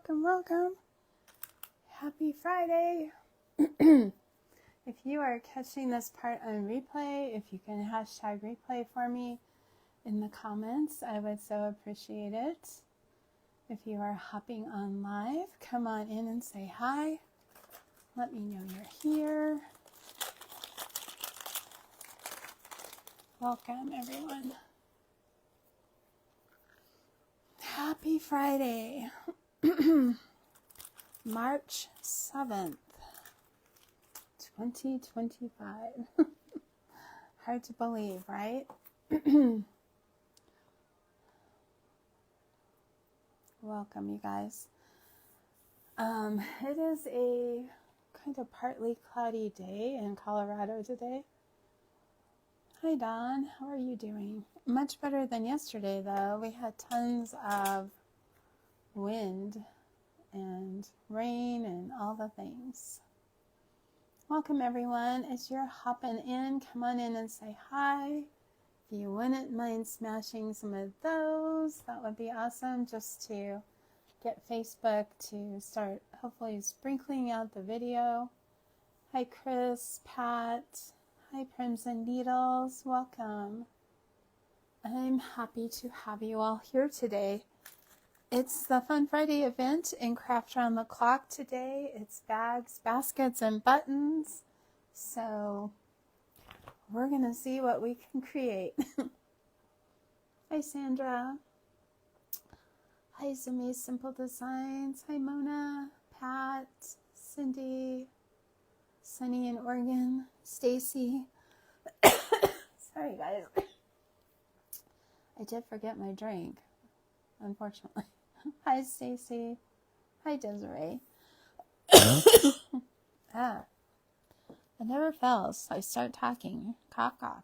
welcome, welcome. Happy Friday. If you are catching this part on replay, if you can hashtag replay for me in the comments, I would so appreciate it. If you are hopping on live, come on in and say hi. Let me know you're here. Welcome, everyone. Happy Friday, March 7th, 2025. Hard to believe, right? Welcome, you guys. It is a kind of partly cloudy day in Colorado today. Hi, Dawn. How are you doing? Much better than yesterday, though. We had tons of wind and rain and all the things. Welcome, everyone. As you're hopping in, come on in and say hi. If you wouldn't mind smashing some of those, that would be awesome, just to get Facebook to start hopefully sprinkling out the video. Hi, Chris, Pat. Hi, Prims and Needles. Welcome. I'm happy to have you all here today. It's the Fun Friday event in Craft Round the Clock today. It's bags, baskets, and buttons. So we're going to see what we can create. Hi, Sandra. Hi, Zumi Simple Designs. Hi, Mona, Pat, Cindy, Sunny in Oregon, Stacy. Sorry, guys. I did forget my drink, unfortunately. Hi, Stacy. Hi, Desiree. It never fails, so I start talking. Cough, cough.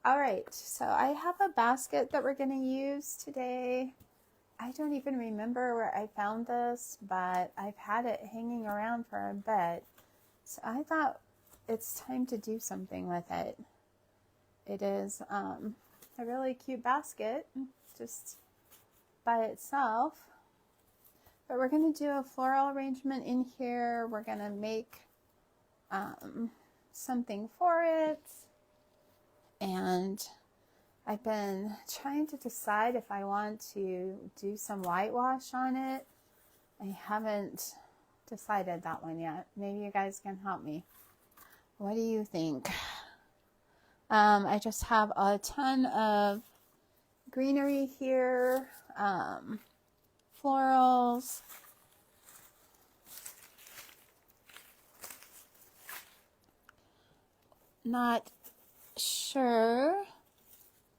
All right, so I have a basket that we're going to use today. I don't even remember where I found this, but I've had it hanging around for a bit. So I thought it's time to do something with it. It is a really cute basket, just by itself. But we're going to do a floral arrangement in here. We're going to make something for it. And I've been trying to decide if I want to do some whitewash on it. I haven't decided that one yet. Maybe you guys can help me. What do you think? I just have a ton of greenery here, florals. Not sure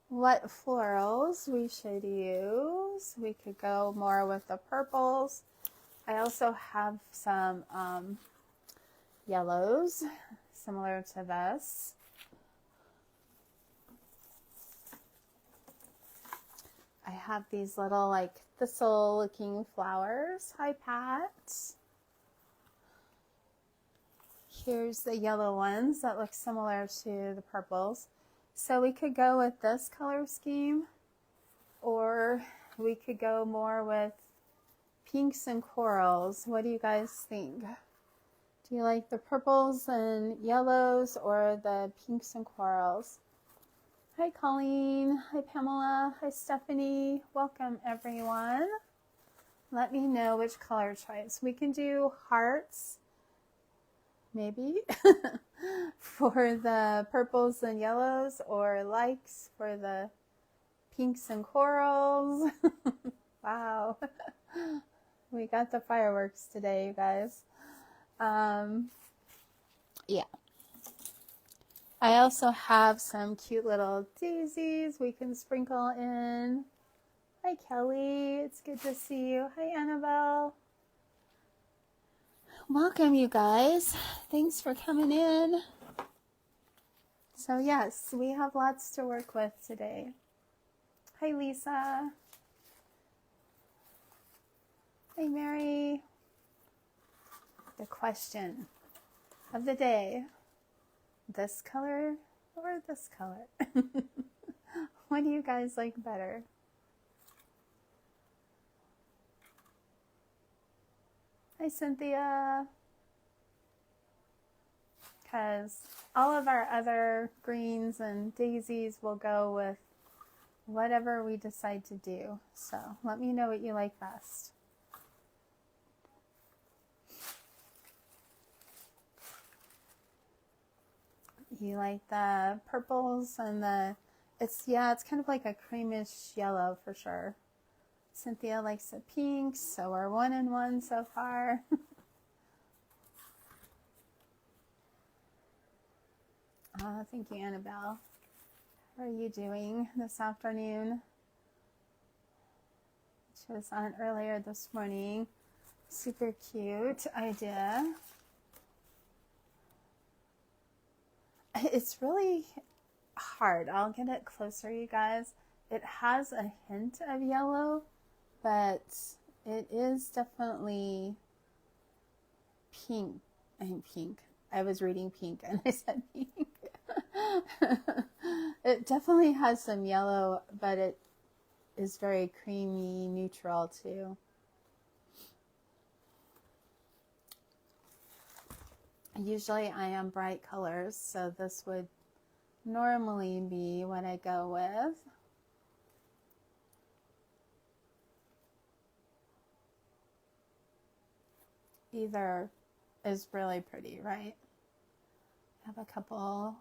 what florals we should use. We could go more with the purples. I also have some yellows similar to this. I have these little like thistle looking flowers. Hi, Pat. Here's the yellow ones that look similar to the purples. So we could go with this color scheme, or we could go more with pinks and corals. What do you guys think? Do you like the purples and yellows or the pinks and corals? Hi, Colleen. Hi, Pamela. Hi, Stephanie. Welcome, everyone. Let me know which color choice. We can do hearts, maybe, for the purples and yellows, or likes for the pinks and corals. Wow. We got the fireworks today, you guys. Yeah. I also have some cute little daisies we can sprinkle in. Hi, Kelly. It's good to see you. Hi, Annabelle. Welcome, you guys. Thanks for coming in. So, yes, we have lots to work with today. Hi, Lisa. Hi, Mary. The question of the day. This color or this color? What do you guys like better? Hi, Cynthia. Because all of our other greens and daisies will go with whatever we decide to do. So let me know what you like best. You like the purples and it's kind of like a creamish yellow for sure. Cynthia likes the pinks, so we're 1 and 1 so far. Thank you, Annabelle. How are you doing this afternoon? She was on earlier this morning. Super cute idea. It's really hard. I'll get it closer, you guys. It has a hint of yellow, but it is definitely pink. Pink. I was reading pink and I said pink. It definitely has some yellow, but it is very creamy, neutral too. Usually I am bright colors, so this would normally be what I go with. Either is really pretty, right? I have a couple,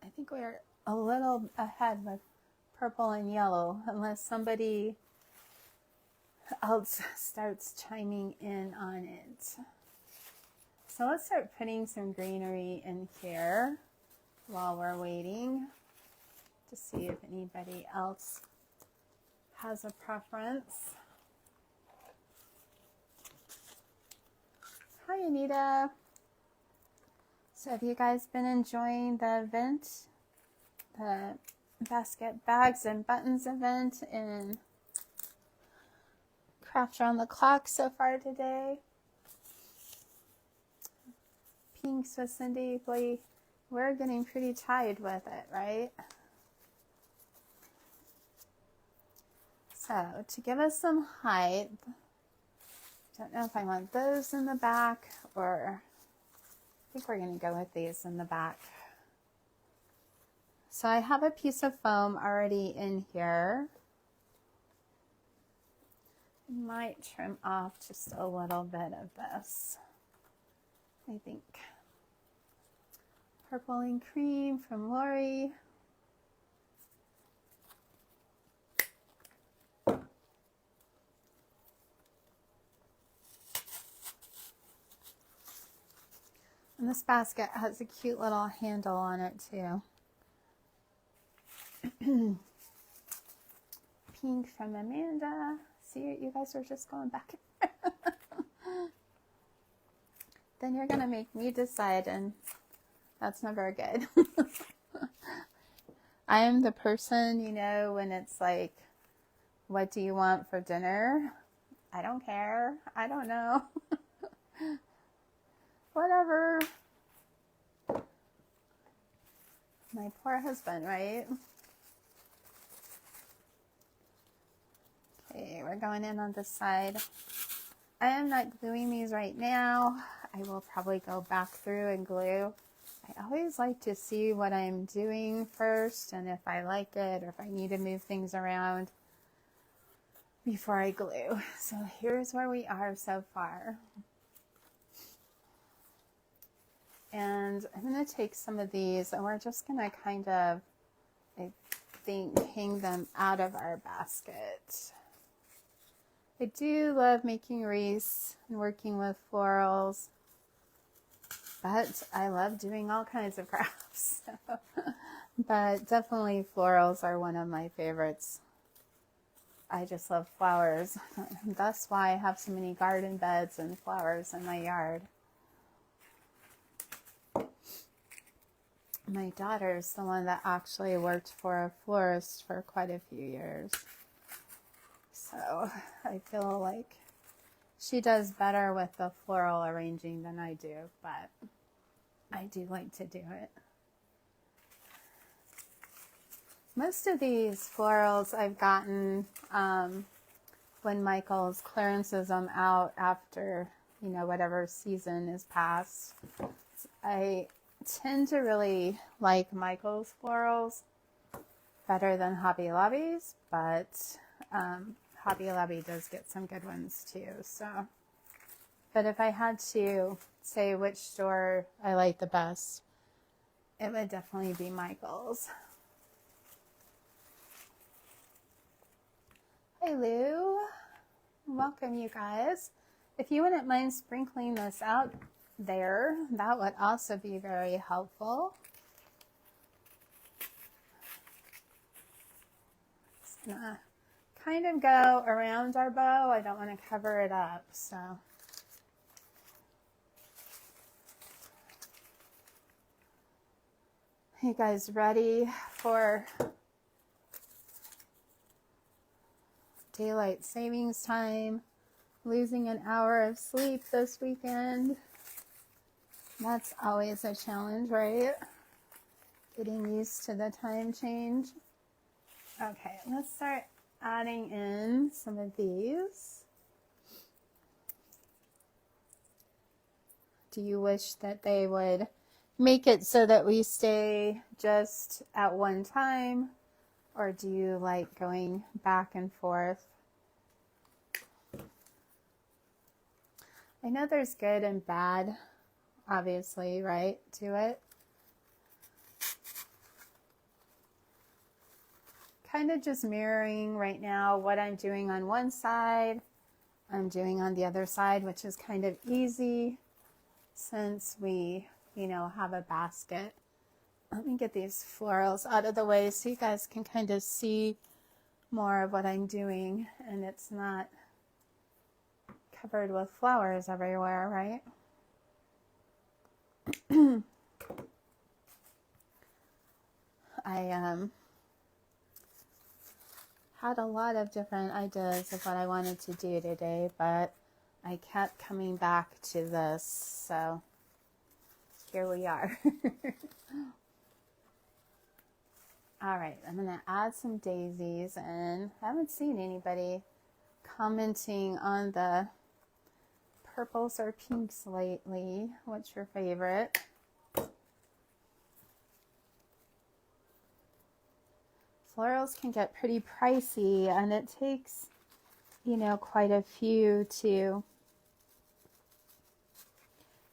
I think we're a little ahead with purple and yellow, unless somebody else starts chiming in on it. So let's start putting some greenery in here while we're waiting to see if anybody else has a preference. Hi, Anita. So have you guys been enjoying the event, the basket bags and buttons event in Craft Around the Clock so far today? Pinks with Cindy, boy, we're getting pretty tied with it, right? So to give us some height, don't know if I want those in the back, or I think we're going to go with these in the back. So I have a piece of foam already in here. I might trim off just a little bit of this, I think. Purple and cream from Lori. And this basket has a cute little handle on it too. Pink from Amanda. See, you guys are just going back. Then you're gonna make me decide, and that's never good. I am the person, you know, when it's like, what do you want for dinner? I don't care. I don't know. Whatever. My poor husband, right? Okay, we're going in on this side. I am not gluing these right now. I will probably go back through and glue. I always like to see what I'm doing first, and if I like it or if I need to move things around before I glue. So here's where we are so far. And I'm going to take some of these and we're just going to kind of, I think, hang them out of our basket. I do love making wreaths and working with florals, but I love doing all kinds of crafts. So. But definitely florals are one of my favorites. I just love flowers. That's why I have so many garden beds and flowers in my yard. My daughter's the one that actually worked for a florist for quite a few years. So I feel like she does better with the floral arranging than I do, but I do like to do it. Most of these florals I've gotten when Michael's clearances them out after, you know, whatever season is past. I tend to really like Michael's florals better than Hobby Lobby's, but Hobby Lobby does get some good ones too. So, but if I had to say which store I like the best, it would definitely be Michael's. Hey Lou, welcome you guys. If you wouldn't mind sprinkling this out there, that would also be very helpful. Just gonna kind of go around our bow. I don't want to cover it up, so. You guys ready for daylight savings time? Losing an hour of sleep this weekend. That's always a challenge, right? Getting used to the time change. Okay, let's start adding in some of these. Do you wish that they would make it so that we stay just at one time? Or do you like going back and forth? I know there's good and bad, obviously, right, to it. Kind of just mirroring right now what I'm doing on one side, I'm doing on the other side, which is kind of easy since we, you know, have a basket. Let me get these florals out of the way so you guys can kind of see more of what I'm doing and it's not covered with flowers everywhere, right? I had a lot of different ideas of what I wanted to do today, but I kept coming back to this, so here we are. All right, I'm going to add some daisies, and I haven't seen anybody commenting on the purples or pinks lately. What's your favorite? Florals can get pretty pricey, and it takes, you know, quite a few to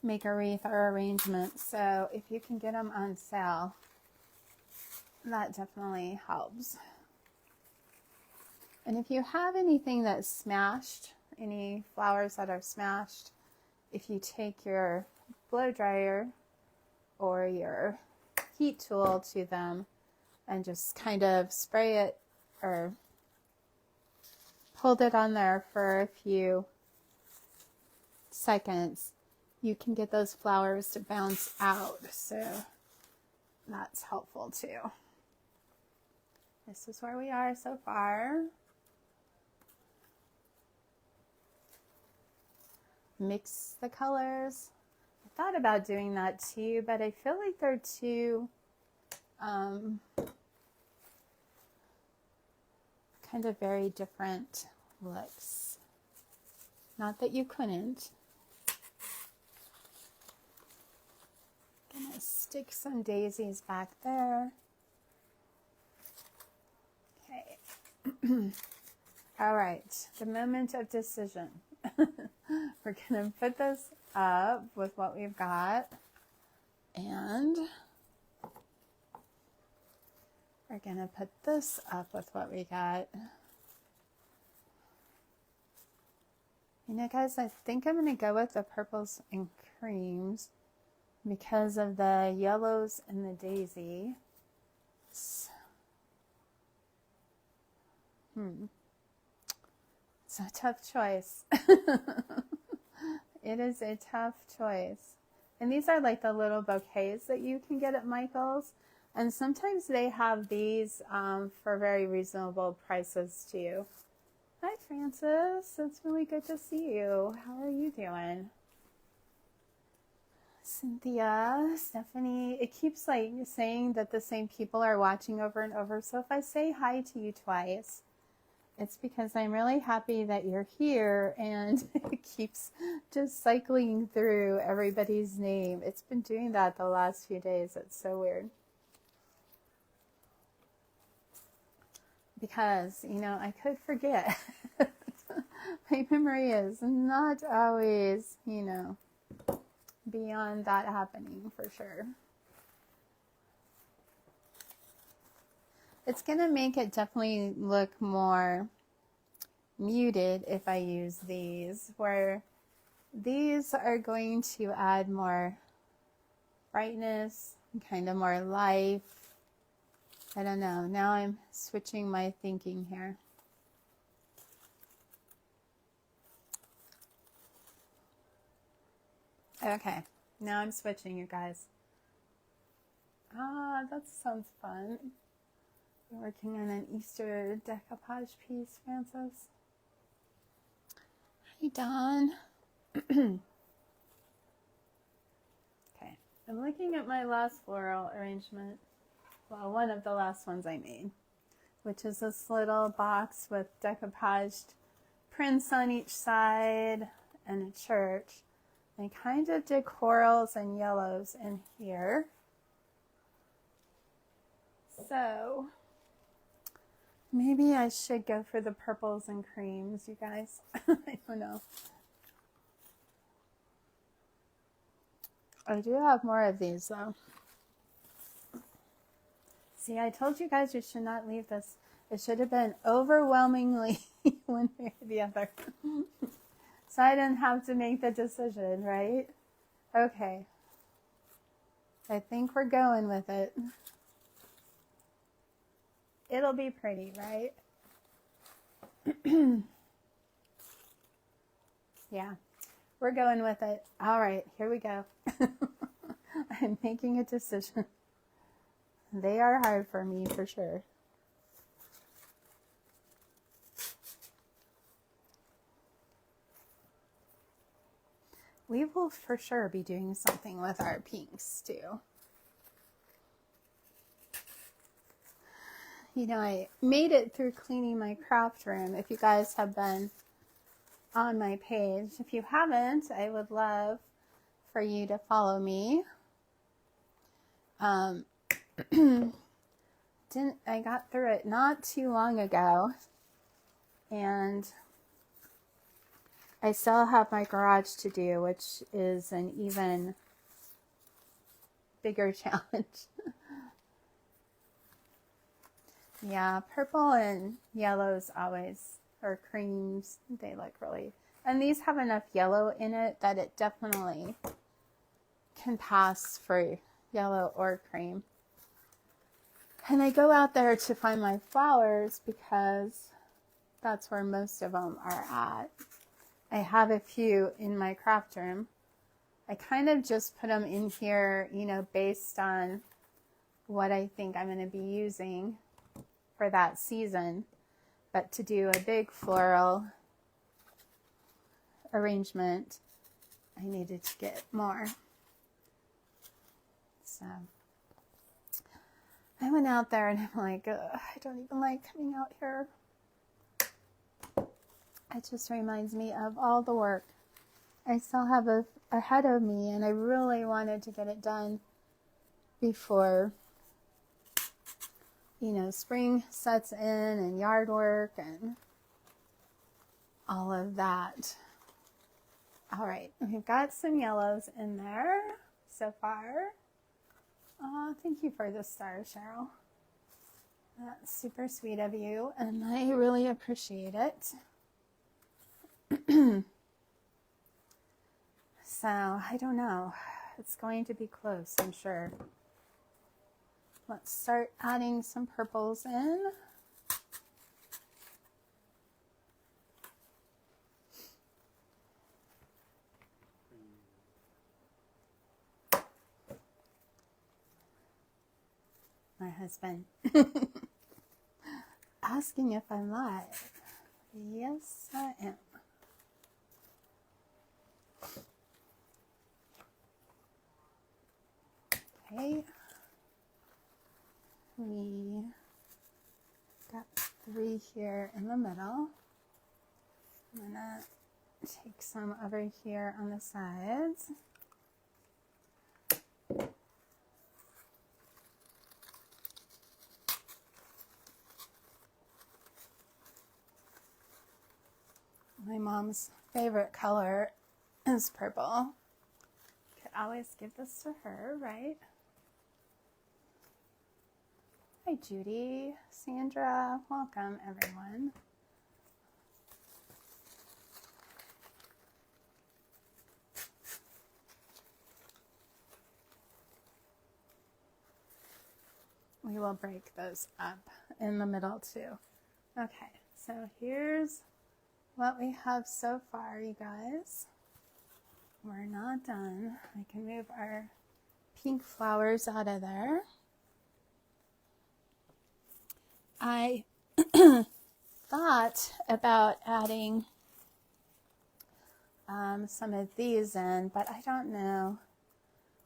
make a wreath or arrangement. So if you can get them on sale, that definitely helps. And if you have anything that's smashed, any flowers that are smashed, if you take your blow dryer or your heat tool to them and just kind of spray it or hold it on there for a few seconds, you can get those flowers to bounce out. So that's helpful too. This is where we are so far. Mix the colors. I thought about doing that too, but I feel like they're too kind of very different looks. Not that you couldn't. Gonna stick some daisies back there. Okay. All right, the moment of decision. We're gonna put this up with what we've got, and we're gonna put this up with what we got. You know, guys, I think I'm gonna go with the purples and creams because of the yellows and the daisy. It's a tough choice. It is a tough choice. And these are like the little bouquets that you can get at Michael's. And sometimes they have these for very reasonable prices too. Hi, Francis. It's really good to see you. How are you doing? Cynthia, Stephanie, it keeps like saying that the same people are watching over and over. So if I say hi to you twice, It's because I'm really happy that you're here, and it keeps just cycling through everybody's name. It's been doing that the last few days. It's so weird. Because, you know, I could forget. My memory is not always, you know, beyond that happening for sure. It's going to make it definitely look more muted if I use these, where these are going to add more brightness, kind of more life. I don't know. Now I'm switching my thinking here. Okay, now I'm switching, you guys. Ah, that sounds fun. You're working on an Easter decoupage piece, Francis. Hi, Dawn. Okay, I'm looking at my last floral arrangement. Well, one of the last ones I made, which is this little box with decoupaged prints on each side and a church. I kind of did corals and yellows in here. So maybe I should go for the purples and creams, you guys. I don't know. I do have more of these though. See, I told you guys you should not leave this. It should have been overwhelmingly one way or the other. So I didn't have to make the decision, right? Okay. I think we're going with it. It'll be pretty, right? Yeah, we're going with it. All right, here we go. I'm making a decision. They are hard for me for sure. We will for sure be doing something with our pinks too. You know, I made it through cleaning my craft room. If you guys have been on my page, if you haven't, I would love for you to follow me. I got through it not too long ago, and I still have my garage to do, which is an even bigger challenge. Yeah, purple and yellows always, or creams, they look really, and these have enough yellow in it that it definitely can pass for yellow or cream. And I go out there to find my flowers because that's where most of them are at. I have a few in my craft room. I kind of just put them in here, you know, based on what I think I'm going to be using for that season. But to do a big floral arrangement, I needed to get more. So I went out there and I'm like, I don't even like coming out here. It just reminds me of all the work I still have ahead of me, and I really wanted to get it done before, you know, spring sets in and yard work and all of that. All right, we've got some yellows in there so far. Thank you for the star, Cheryl. That's super sweet of you, and I really appreciate it. So, I don't know. It's going to be close, I'm sure. Let's start adding some purples in. My husband asking if I'm live. Yes, I am. Okay. We got 3 be here in the middle. I'm gonna take some over here on the sides. My mom's favorite color is purple. Could always give this to her, right? Hi, Judy, Sandra, welcome everyone. We will break those up in the middle too. Okay, so here's what we have so far, you guys. We're not done. I can move our pink flowers out of there. I thought about adding some of these in, but I don't know.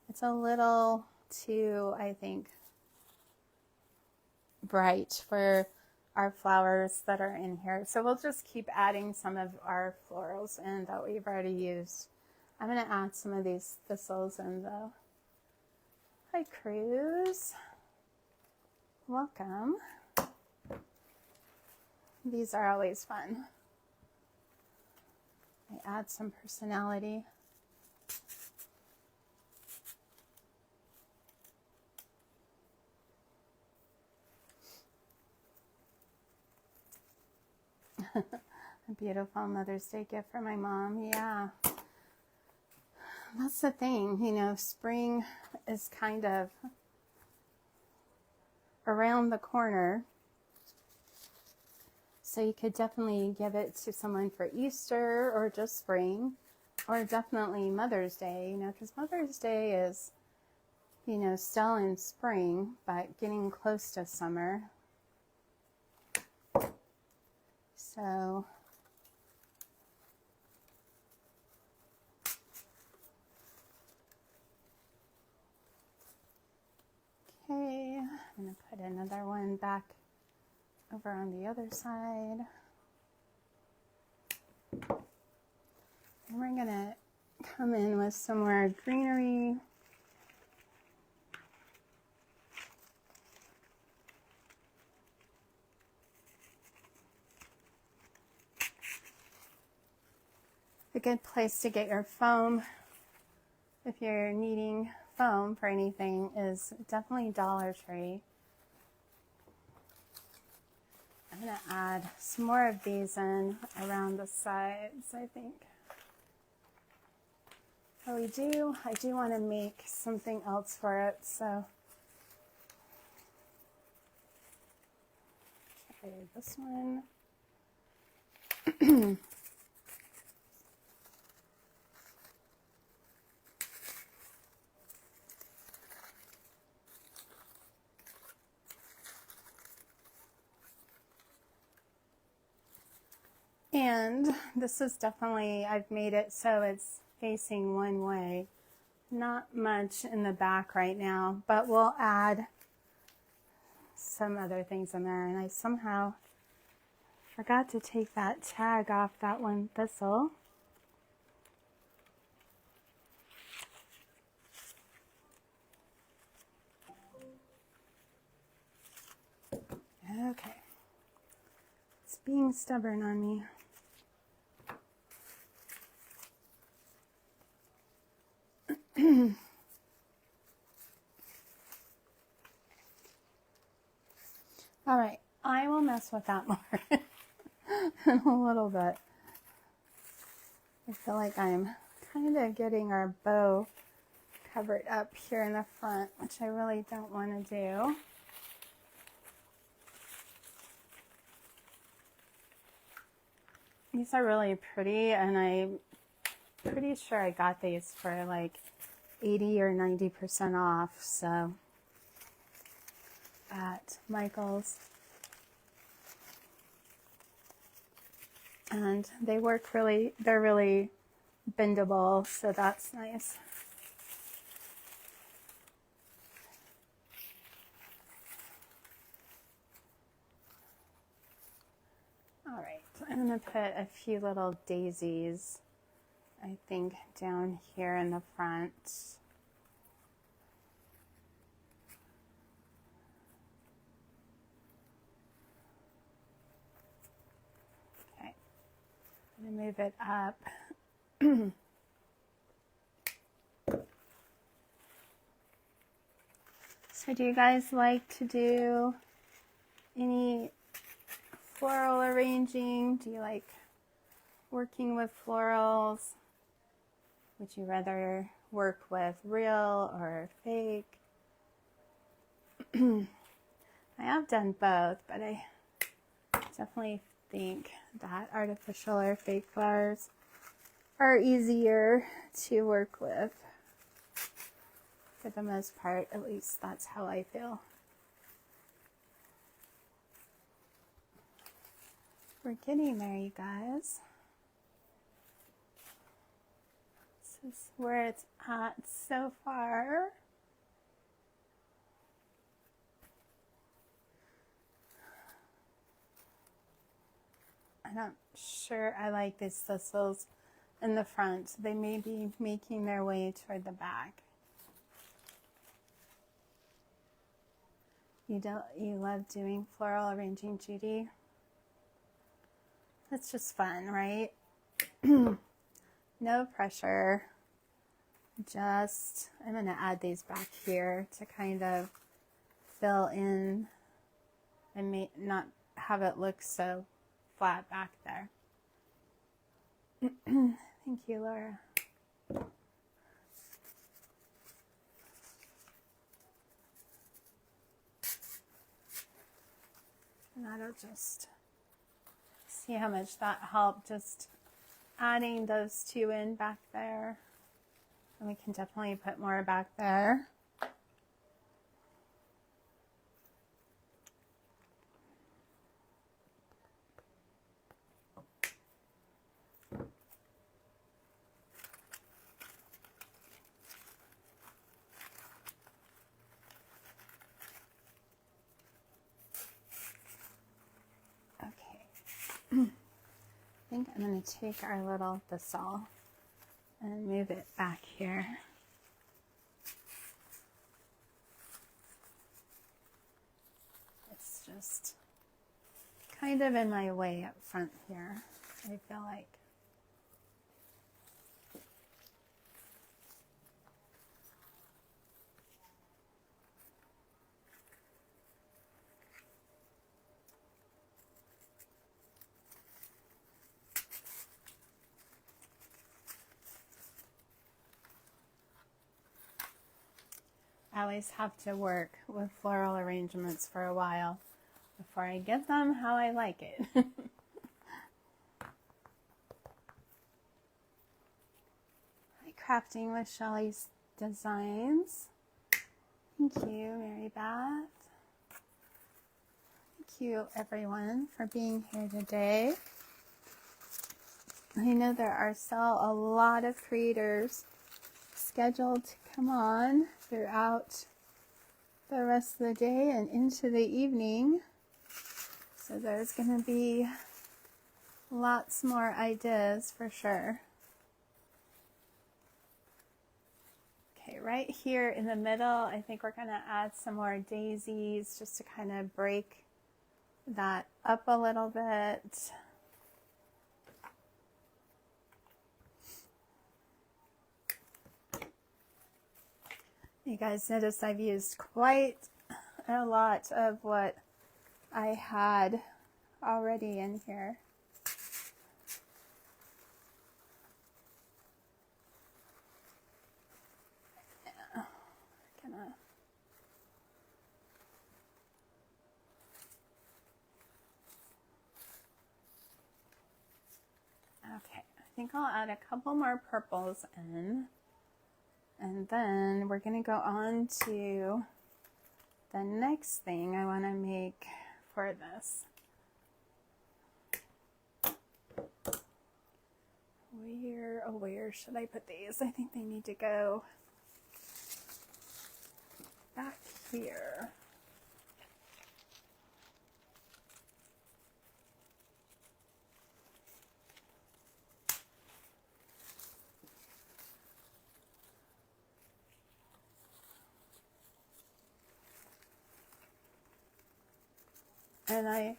It's a little too, I think, bright for our flowers that are in here. So we'll just keep adding some of our florals in that we've already used. I'm going to add some of these thistles in though. Hi, Cruz. Welcome. These are always fun. They add some personality. A beautiful Mother's Day gift for my mom. Yeah. That's the thing, you know, spring is kind of around the corner. So you could definitely give it to someone for Easter or just spring, or definitely Mother's Day, you know, because Mother's Day is, you know, still in spring, but getting close to summer. So okay, I'm going to put another one back over on the other side. And we're going to come in with some more greenery. A good place to get your foam, if you're needing foam for anything, is definitely Dollar Tree. I'm going to add some more of these in around the sides, I think. Oh, I do want to make something else for it, so try this one. And this is definitely, I've made it so it's facing one way. Not much in the back right now, but we'll add some other things in there. And I somehow forgot to take that tag off that one thistle. Okay. It's being stubborn on me. All right, I will mess with that more in a little bit. I feel like I'm kind of getting our bow covered up here in the front, which I really don't want to do. These are really pretty, and I'm pretty sure I got these for like 80 or 90% off, so at Michael's. And they work really, they're really bendable, so that's nice. I'm going to put a few little daisies, I think, down here in the front. Okay, I'm going to move it up. So do you guys like to do any floral arranging? Do you like working with florals? Would you rather work with real or fake? I have done both, but I definitely think that artificial or fake flowers are easier to work with. For the most part, at least that's how I feel. We're getting there, you guys. This is where it's at so far. I'm not sure I like these thistles in the front. They may be making their way toward the back. You love doing floral arranging, Judy? That's just fun, right? No pressure. Just, I'm going to add these back here to kind of fill in and not have it look so flat back there. Thank you, Laura. And that'll just, see how much that helped, just adding those two in back there. And we can definitely put more back there. I think I'm going to take our little thistle and move it back here. It's just kind of in my way up front here, I feel like. I always have to work with floral arrangements for a while before I get them how I like it. Hi, Crafting with Shelly's Designs. Thank you, Mary Beth. Thank you, everyone, for being here today. I know there are still a lot of creators scheduled to come on throughout the rest of the day and into the evening. So there's going to be lots more ideas for sure. Okay, right here in the middle, I think we're going to add some more daisies just to kind of break that up a little bit. You guys notice I've used quite a lot of what I had already in here. Yeah, okay, I think I'll add a couple more purples in. And then we're going to go on to the next thing I want to make for this. Where should I put these? I think they need to go back here. And I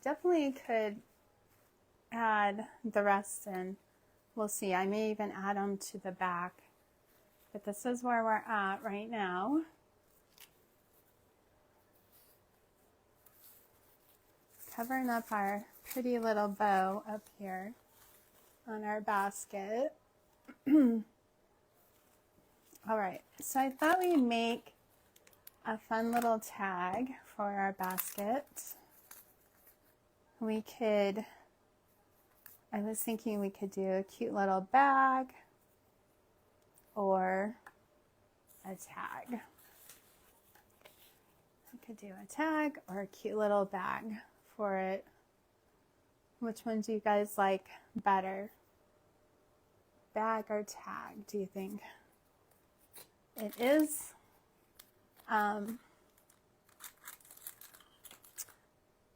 definitely could add the rest in. We'll see. I may even add them to the back. But this is where we're at right now. Covering up our pretty little bow up here on our basket. All right, so I thought we'd make a fun little tag for our basket. I was thinking we could do a cute little bag or a tag. We could do a tag or a cute little bag for it. Which one do you guys like better? Bag or tag, do you think? It is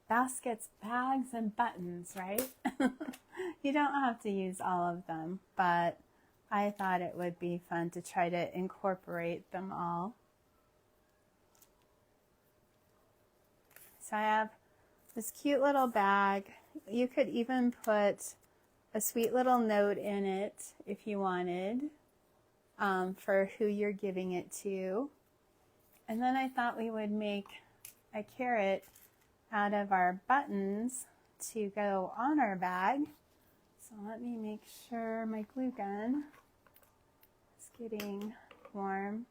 baskets, bags, and buttons, right? You don't have to use all of them, but I thought it would be fun to try to incorporate them all. So I have this cute little bag. You could even put a sweet little note in it if you wanted, for who you're giving it to. And then I thought we would make a carrot out of our buttons to go on our bag. So let me make sure my glue gun is getting warm.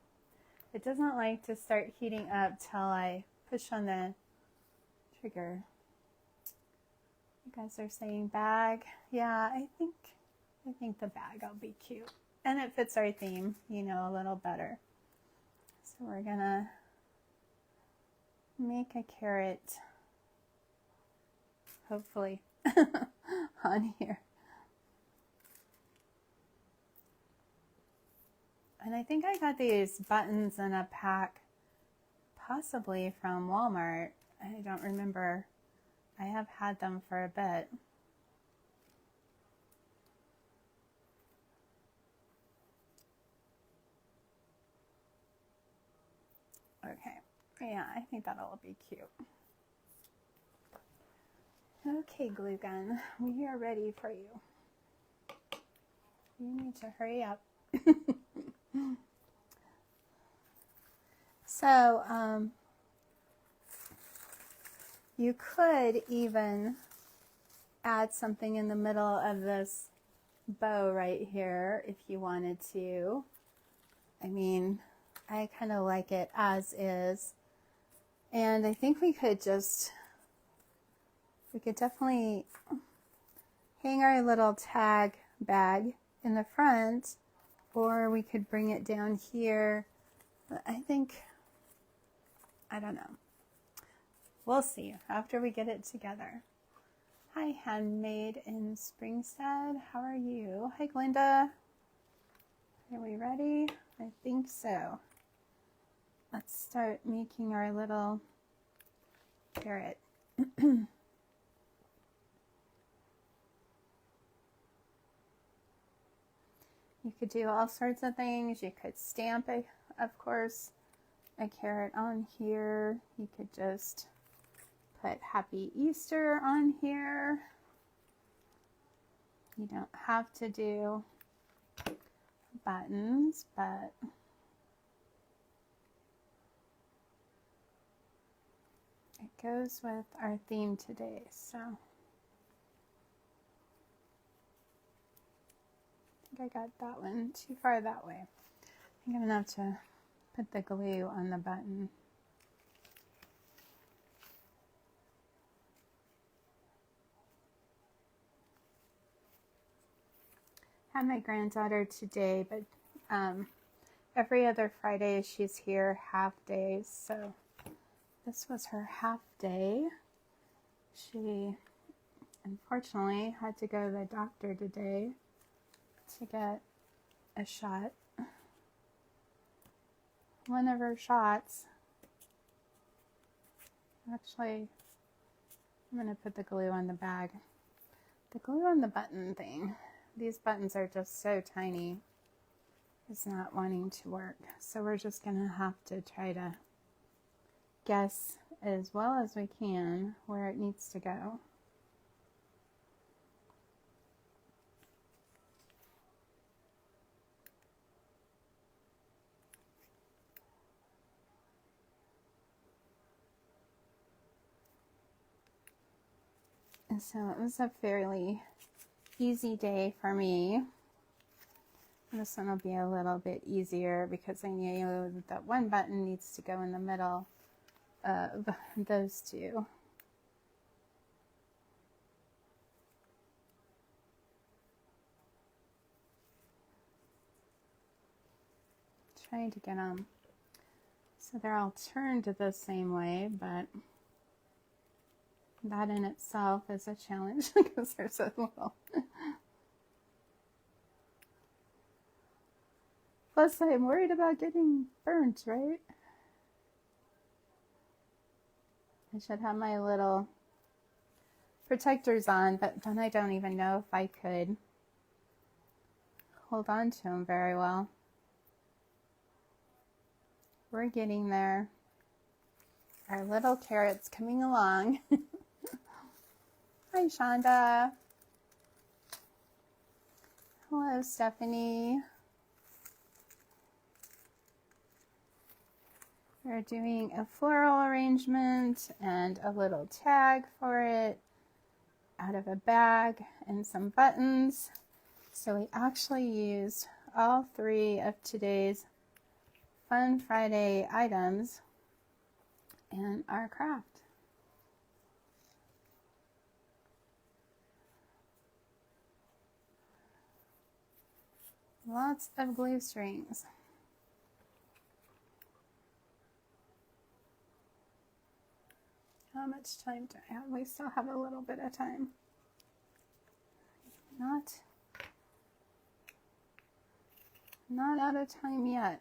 It doesn't like to start heating up till I push on the trigger. You guys are saying bag. Yeah, I think the bag will be cute. And it fits our theme, you know, a little better. So we're gonna make a carrot, hopefully, on here. And I think I got these buttons in a pack, possibly from Walmart. I don't remember. I have had them for a bit. Okay, yeah, I think that'll be cute. Okay, glue gun, we are ready for you. You need to hurry up. So, you could even add something in the middle of this bow right here if you wanted to. I mean, I kind of like it as is. And I think we could definitely hang our little tag bag in the front, or we could bring it down here. But I don't know. We'll see after we get it together. Hi, Handmade in Springstead. How are you? Hi, Glenda. Are we ready? I think so. Let's start making our little carrot. You could do all sorts of things. You could stamp, of course, a carrot on here. You could just put Happy Easter on here. You don't have to do buttons, but it goes with our theme today, so I think I got that one too far that way. I think I'm gonna have to put the glue on the button. I had my granddaughter today, but every other Friday she's here half days, so this was her half day. She unfortunately had to go to the doctor today to get a shot. One of her shots, actually, I'm going to put the glue on the bag. The glue on the button thing, these buttons are just so tiny, it's not wanting to work. So we're just going to have to try to guess as well as we can where it needs to go. And so it was a fairly easy day for me. This one will be a little bit easier because I know that one button needs to go in the middle of those two. Trying to get them so they're all turned the same way, but that in itself is a challenge because they're so little. Plus, I'm worried about getting burnt, right? I should have my little protectors on, but then I don't even know if I could hold on to them very well. We're getting there. Our little carrot's coming along. Hi, Shonda. Hello, Stephanie. We're doing a floral arrangement and a little tag for it out of a bag and some buttons. So we actually used all 3 of today's Fun Friday items in our craft. Lots of glue strings. How much time do I have? We still have a little bit of time. Not out of time yet.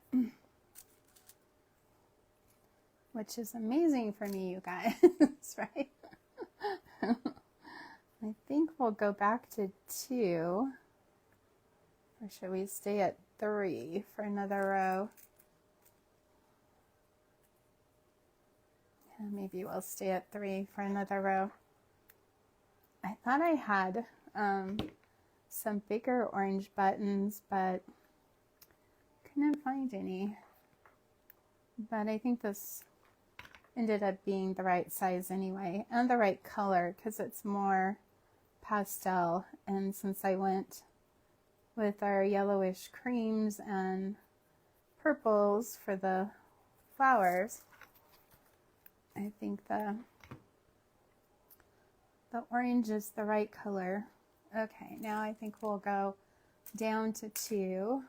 Which is amazing for me, you guys, right? I think we'll go back to 2. Or should we stay at 3 for another row? Yeah, maybe we'll stay at 3 for another row. I thought I had some bigger orange buttons, but couldn't find any. But I think this ended up being the right size anyway, and the right color because it's more pastel. And since I went with our yellowish creams and purples for the flowers, I think the orange is the right color. Okay, now I think we'll go down to 2,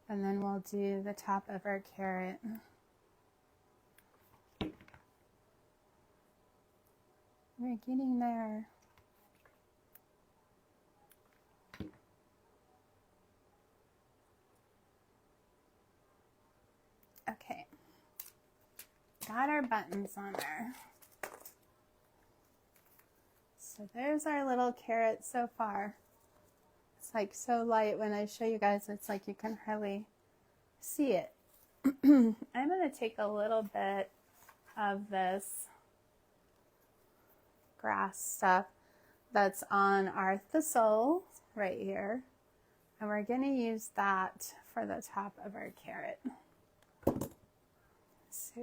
and then we'll do the top of our carrot. We're getting there. Okay, got our buttons on there. So there's our little carrot so far. It's like so light when I show you guys, it's like you can hardly see it. I'm going to take a little bit of this grass stuff that's on our thistle right here, and we're going to use that for the top of our carrot. So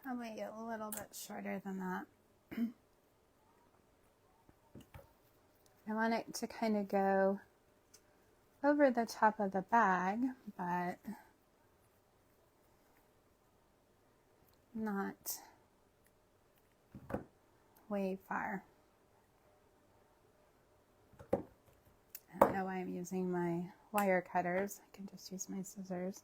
probably a little bit shorter than that. I want it to kind of go over the top of the bag, but not way far. I don't know why I'm using my wire cutters. I can just use my scissors.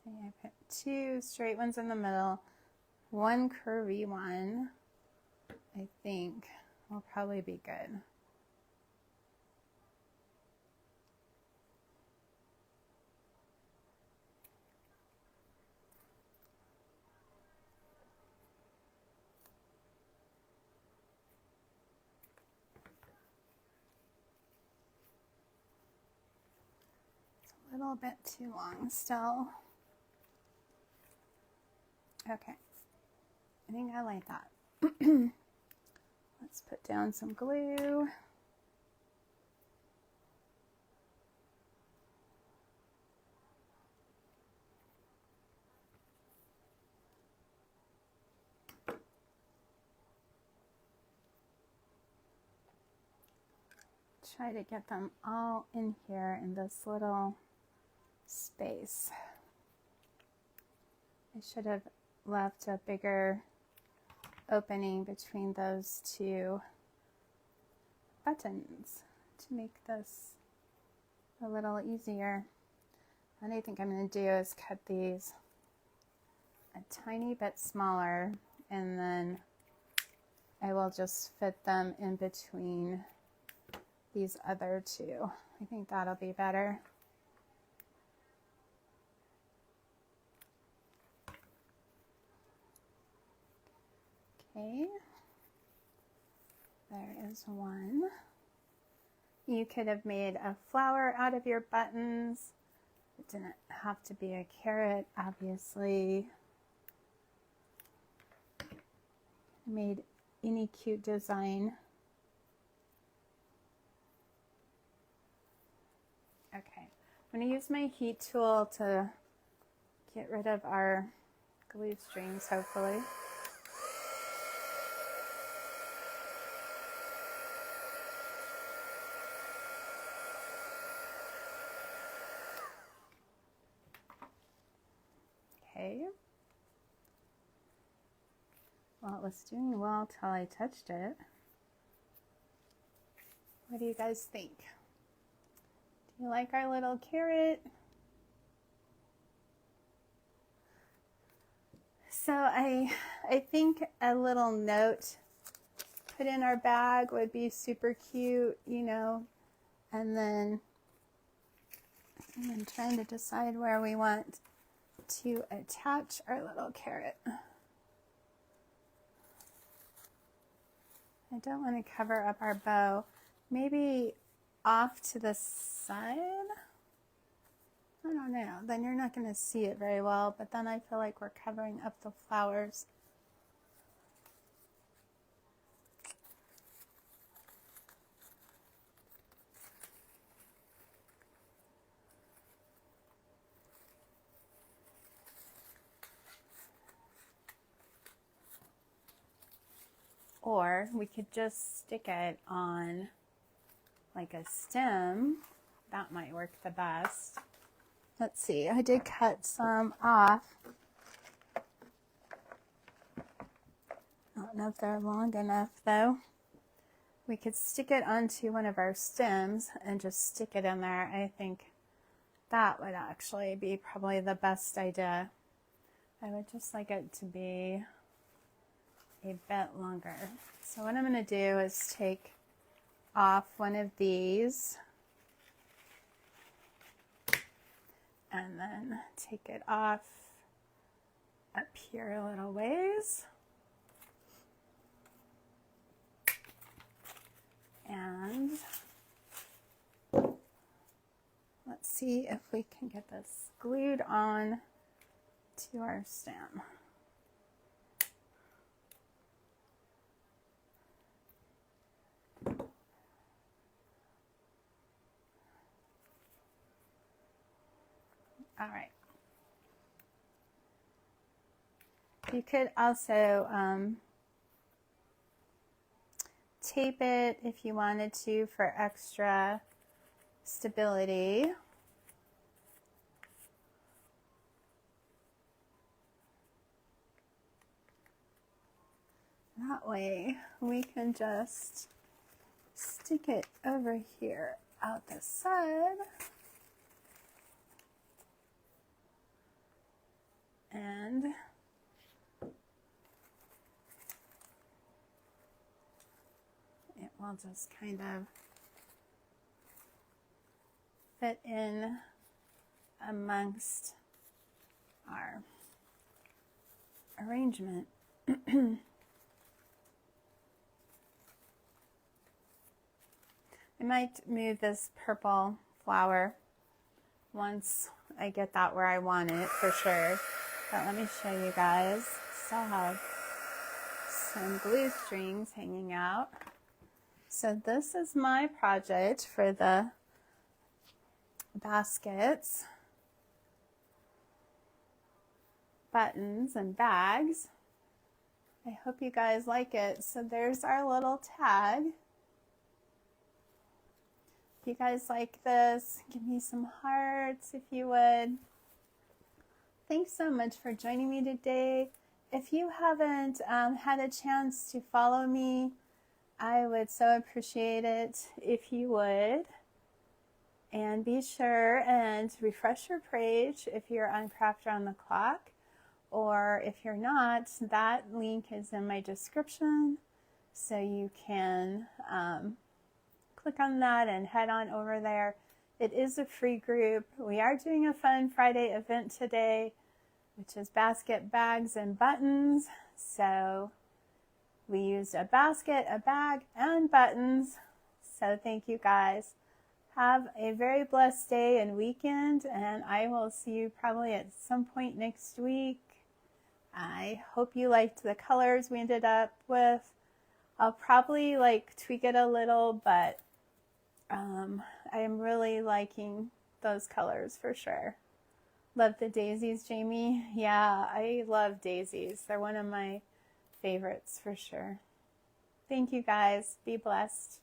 See, I put 2 straight ones in the middle, 1 curvy one, I think will probably be good. A little bit too long still. Okay, I think I like that. Let's put down some glue. Try to get them all in here in this little space. I should have left a bigger opening between those 2 buttons to make this a little easier. What I think I'm going to do is cut these a tiny bit smaller, and then I will just fit them in between these other 2. I think that'll be better. Okay, there is one. You could have made a flower out of your buttons. It didn't have to be a carrot, obviously. Made any cute design. Okay, I'm going to use my heat tool to get rid of our glue strings, hopefully. Okay. Well, it was doing well till I touched it. What do you guys think? Do you like our little carrot? So I think a little note put in our bag would be super cute, you know, and then I'm trying to decide where we want to attach our little carrot. I don't want to cover up our bow. Maybe off to the side? I don't know. Then you're not going to see it very well, but then I feel like we're covering up the flowers. Or we could just stick it on like a stem. That might work the best. Let's see, I did cut some off. I don't know if they're long enough though. We could stick it onto one of our stems and just stick it in there. I think that would actually be probably the best idea. I would just like it to be a bit longer. So what I'm going to do is take off one of these and then take it off up here a little ways. And let's see if we can get this glued on to our stem. All right. You could also tape it if you wanted to for extra stability. That way we can just stick it over here out the side. And it will just kind of fit in amongst our arrangement. I might move this purple flower once I get that where I want it for sure. But let me show you guys. Still have some glue strings hanging out. So this is my project for the baskets, buttons, and bags. I hope you guys like it. So there's our little tag. If you guys like this, give me some hearts if you would. Thanks so much for joining me today. If you haven't had a chance to follow me, I would so appreciate it if you would. And be sure and refresh your page if you're on Craft Around the Clock. Or if you're not, that link is in my description. So you can click on that and head on over there. It is a free group. We are doing a fun Friday event today, which is basket, bags, and buttons. So we used a basket, a bag, and buttons. So thank you guys. Have a very blessed day and weekend, and I will see you probably at some point next week. I hope you liked the colors we ended up with. I'll probably tweak it a little, but I am really liking those colors for sure. Love the daisies, Jamie. Yeah, I love daisies. They're one of my favorites for sure. Thank you guys. Be blessed.